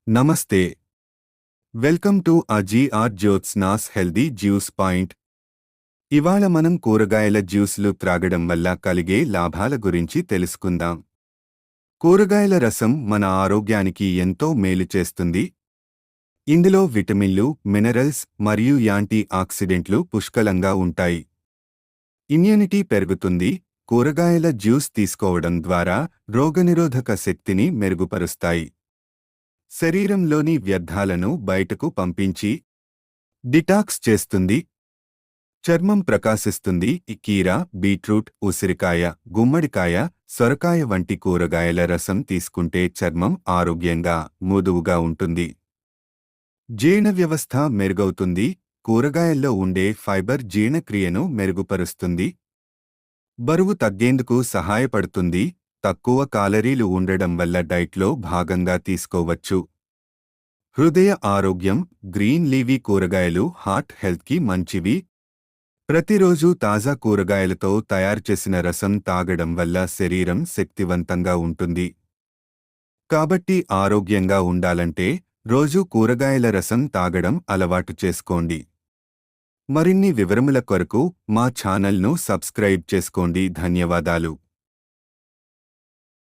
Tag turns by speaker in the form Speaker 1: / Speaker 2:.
Speaker 1: నమస్తే. Welcome to అజీఆర్ Jyotsna's healthy juice point. ఇవాళ మనం కూరగాయల జ్యూసులు త్రాగడం వల్ల కలిగే లాభాల గురించి తెలుసుకుందాం. కూరగాయల రసం మన ఆరోగ్యానికి ఎంతో మేలు చేస్తుంది. ఇందులో విటమిన్లు, మినరల్స్ మరియు యాంటీ ఆక్సిడెంట్లు పుష్కలంగా ఉంటాయి. ఇమ్యూనిటీ పెరుగుతుంది. కూరగాయల జ్యూస్ తీసుకోవడం ద్వారా రోగనిరోధక శక్తిని మెరుగుపరుస్తాయి. శరీరంలోని వ్యర్థాలను బయటకు పంపించి డిటాక్స్ చేస్తుంది. చర్మం ప్రకాశిస్తుంది. కీర, బీట్రూట్, ఉసిరికాయ, గుమ్మడికాయ, సొరకాయ వంటి కూరగాయల రసం తీసుకుంటే చర్మం ఆరోగ్యంగా, మృదువుగా ఉంటుంది. జీర్ణ వ్యవస్థ మెరుగవుతుంది. కూరగాయల్లో ఉండే ఫైబర్ జీర్ణక్రియను మెరుగుపరుస్తుంది. బరువు తగ్గేందుకు సహాయపడుతుంది. తక్కువ కాలరీలు ఉండడం వల్ల డైట్లో భాగంగా తీసుకోవచ్చు. హృదయ ఆరోగ్యం. గ్రీన్ లీవీ కూరగాయలు హార్ట్ హెల్త్కి మంచివి. ప్రతిరోజు తాజా కూరగాయలతో తయారుచేసిన రసం తాగడం వల్ల శరీరం శక్తివంతంగా ఉంటుంది. కాబట్టి ఆరోగ్యంగా ఉండాలంటే రోజూ కూరగాయల రసం తాగడం అలవాటు చేసుకోండి. మరిన్ని వివరముల కొరకు మా ఛానల్ను సబ్స్క్రైబ్ చేసుకోండి. ధన్యవాదాలు.